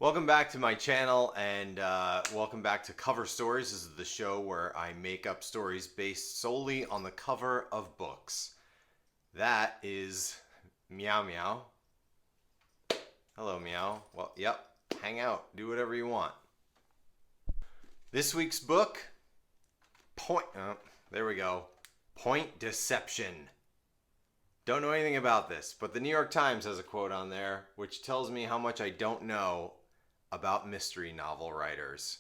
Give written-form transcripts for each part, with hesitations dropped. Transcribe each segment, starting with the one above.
Welcome back to my channel and welcome back to Cover Stories. This is the show where I make up stories based solely on the cover of books. That is Meow Meow. Hello, Meow. Well, yep, hang out, do whatever you want. This week's book, there we go, Point Deception. Don't know anything about this, but the New York Times has a quote on there which tells me how much I don't know about mystery novel writers.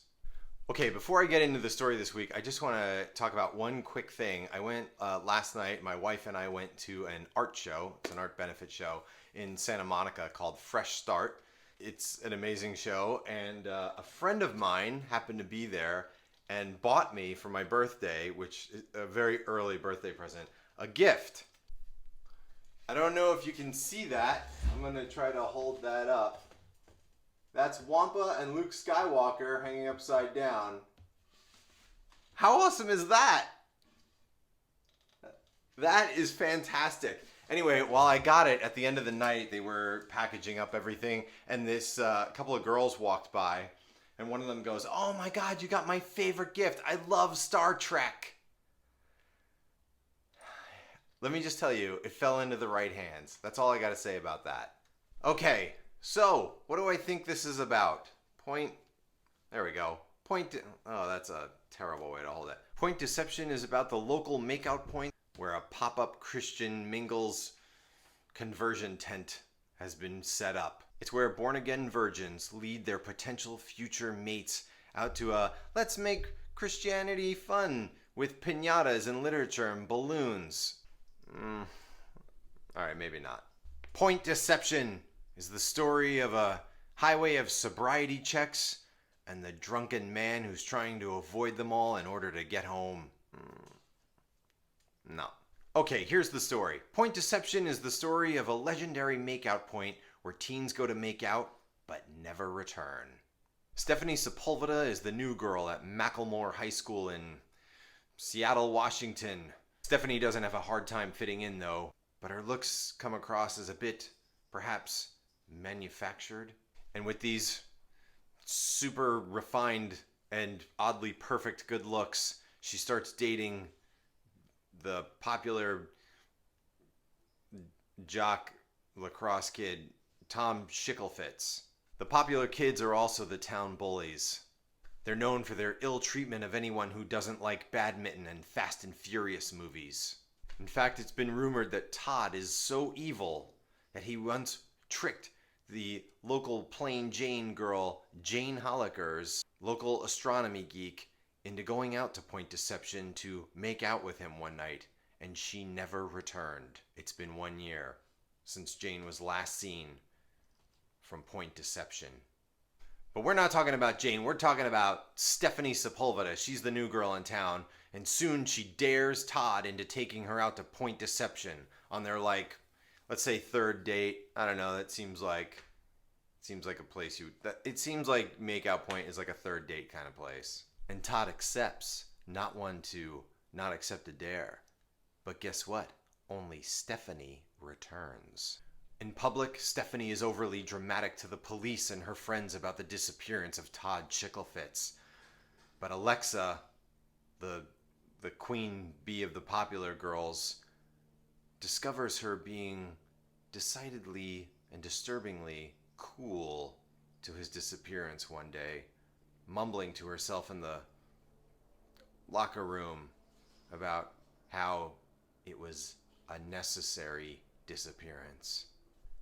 Okay, before I get into the story this week, I just want to talk about one quick thing. I went last night, my wife and I went to an art show. It's an art benefit show in Santa Monica called Fresh Start. It's an amazing show, and a friend of mine happened to be there and bought me for my birthday, which is a very early birthday present, a gift. I don't know if you can see that. I'm going to try to hold that up. That's Wampa and Luke Skywalker hanging upside down. How awesome is that? That is fantastic. Anyway, while I got it, at the end of the night, they were packaging up everything, and this couple of girls walked by, and one of them goes, "Oh my God, you got my favorite gift. I love Star Trek." Let me just tell you, it fell into the right hands. That's all I got to say about that. Okay. So, what do I think this is about? There we go. Oh, that's a terrible way to hold it. Point Deception is about the local makeout point where a pop-up Christian mingles conversion tent has been set up. It's where born-again virgins lead their potential future mates out to a let's make Christianity fun with piñatas and literature and balloons. Alright, maybe not. Point Deception is the story of a highway of sobriety checks and the drunken man who's trying to avoid them all in order to get home. No. Okay, here's the story. Point Deception is the story of a legendary makeout point where teens go to make out but never return. Stephanie Sepulveda is the new girl at Macklemore High School in Seattle, Washington. Stephanie doesn't have a hard time fitting in though, but her looks come across as a bit, perhaps, manufactured. And with these super refined and oddly perfect good looks, she starts dating the popular jock lacrosse kid, Tom Schicklefitz. The popular kids are also the town bullies. They're known for their ill treatment of anyone who doesn't like badminton and Fast and Furious movies. In fact, it's been rumored that Todd is so evil that he once tricked the local plain Jane girl, Jane Holliker's local astronomy geek, into going out to Point Deception to make out with him one night, and she never returned. It's been 1 year since Jane was last seen from Point Deception. But we're not talking about Jane, we're talking about Stephanie Sepulveda. She's the new girl in town, and soon she dares Todd into taking her out to Point Deception on their, let's say third date. I don't know, that seems like a place it seems like Makeout Point is like a third date kind of place. And Todd accepts, not one to not accept a dare. But guess what? Only Stephanie returns. In public, Stephanie is overly dramatic to the police and her friends about the disappearance of Todd Schicklefitz. But Alexa, the queen bee of the popular girls, discovers her being decidedly and disturbingly cool to his disappearance one day, mumbling to herself in the locker room about how it was a necessary disappearance.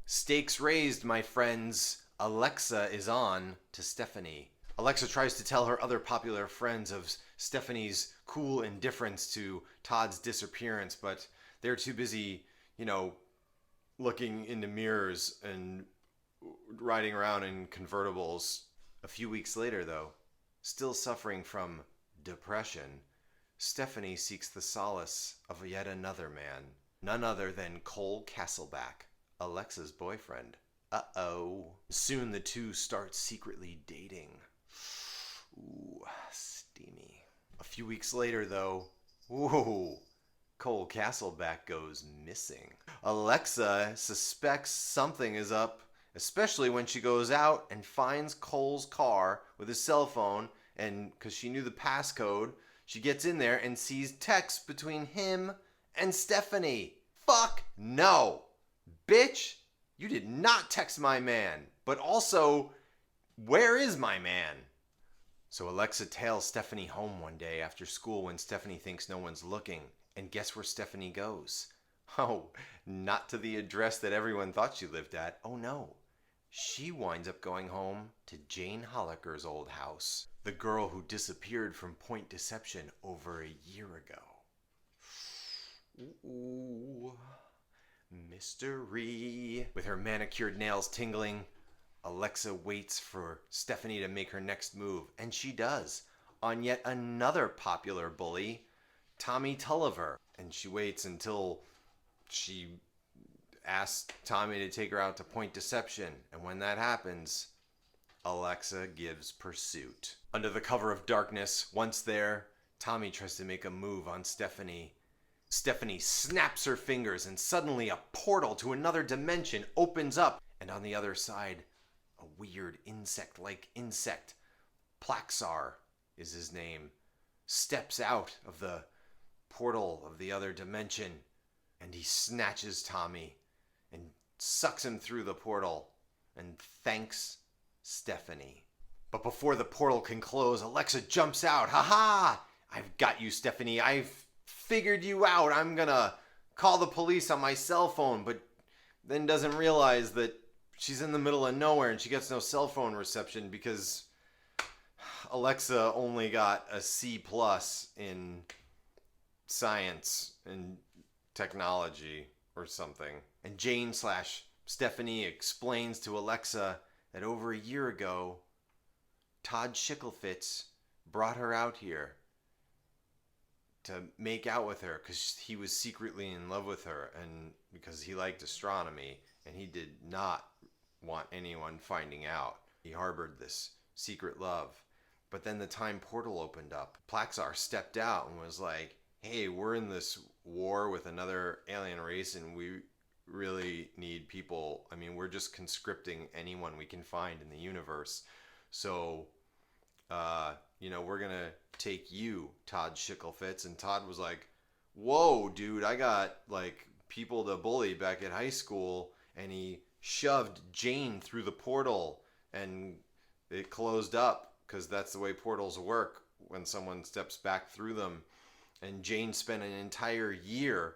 Stakes raised, my friends. Alexa is on to Stephanie. Alexa tries to tell her other popular friends of Stephanie's cool indifference to Todd's disappearance, but they're too busy, looking into mirrors and riding around in convertibles. A few weeks later, though, still suffering from depression, Stephanie seeks the solace of yet another man, none other than Cole Castleback, Alexa's boyfriend. Uh-oh. Soon the two start secretly dating. Ooh, steamy. A few weeks later, though, Cole Castleback goes missing. Alexa suspects something is up especially when she goes out and finds Cole's car with his cell phone, and because she knew the passcode, she gets in there and sees texts between him and Stephanie. Fuck no. Bitch, you did not text my man. But also, where is my man? So Alexa tails Stephanie home one day after school when Stephanie thinks no one's looking. And guess where Stephanie goes? Oh, not to the address that everyone thought she lived at. Oh no. She winds up going home to Jane Holliker's old house, the girl who disappeared from Point Deception over a year ago. Ooh, mystery. With her manicured nails tingling, Alexa waits for Stephanie to make her next move, and she does, on yet another popular bully, Tommy Tulliver. And she waits until she asks Tommy to take her out to Point Deception, and when that happens, Alexa gives pursuit. Under the cover of darkness, once there, Tommy tries to make a move on Stephanie. Stephanie snaps her fingers, and suddenly a portal to another dimension opens up, and on the other side, a weird insect-like insect, Plaxar is his name, steps out of the portal of the other dimension, and he snatches Tommy and sucks him through the portal and thanks Stephanie. But before the portal can close, Alexa jumps out. Ha ha! I've got you, Stephanie. I've figured you out. I'm gonna call the police on my cell phone, but then doesn't realize that she's in the middle of nowhere and she gets no cell phone reception because Alexa only got a C+ in science and technology or something. And Jane/Stephanie explains to Alexa that over a year ago, Todd Schickelfitz brought her out here to make out with her because he was secretly in love with her and because he liked astronomy and he did not want anyone finding out. He harbored this secret love. But then the time portal opened up. Plaxar stepped out and was like, hey, we're in this war with another alien race and we really need people. I mean, we're just conscripting anyone we can find in the universe. So, we're going to take you, Todd Schickelfitz. And Todd was like, whoa, dude, I got like people to bully back at high school. And he shoved Jane through the portal and it closed up because that's the way portals work when someone steps back through them. And Jane spent an entire year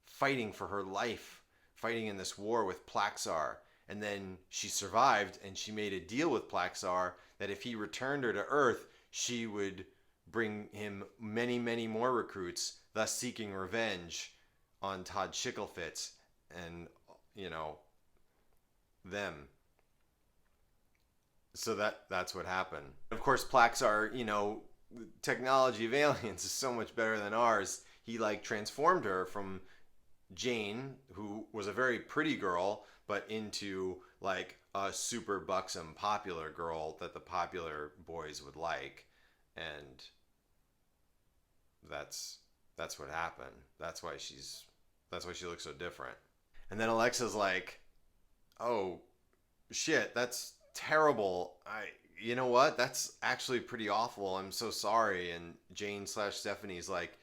fighting for her life, fighting in this war with Plaxar. And then she survived and she made a deal with Plaxar that if he returned her to Earth, she would bring him many, many more recruits, thus seeking revenge on Todd Schickelfitz and, them. So that's what happened. Of course, Plaxar, the technology of aliens is so much better than ours. He transformed her from Jane, who was a very pretty girl, but into a super buxom popular girl that the popular boys would like. And that's what happened. That's why she looks so different. And then Alexa's like, oh shit, that's terrible. You know what? That's actually pretty awful. I'm so sorry. And Jane/Stephanie's like,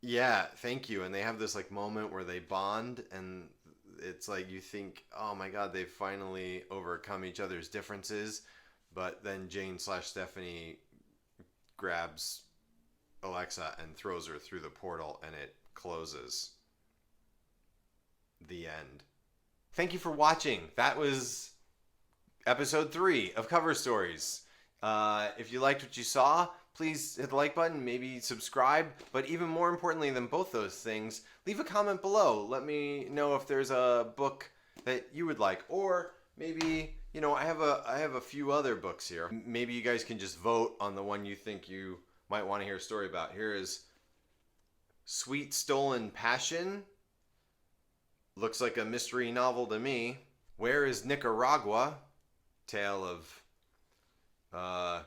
yeah, thank you. And they have this moment where they bond, and it's like you think, oh my god, they've finally overcome each other's differences. But then Jane/Stephanie grabs Alexa and throws her through the portal, and it closes. The end. Thank you for watching. That was episode 3 of Cover Stories. If you liked what you saw, please hit the like button, maybe subscribe. But even more importantly than both those things, leave a comment below. Let me know if there's a book that you would like. Or maybe, I have a few other books here. Maybe you guys can just vote on the one you think you might want to hear a story about. Here is Sweet Stolen Passion. Looks like a mystery novel to me. Where is Nicaragua? Tale of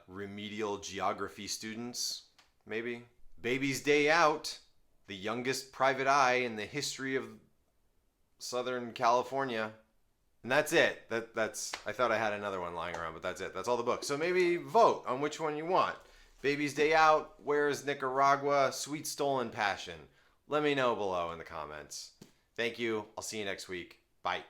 remedial geography students, maybe. Baby's Day Out, the youngest private eye in the history of Southern California. And that's it. That's. I thought I had another one lying around, but that's it. That's all the books. So maybe vote on which one you want. Baby's Day Out, Where's Nicaragua, Sweet Stolen Passion. Let me know below in the comments. Thank you. I'll see you next week. Bye.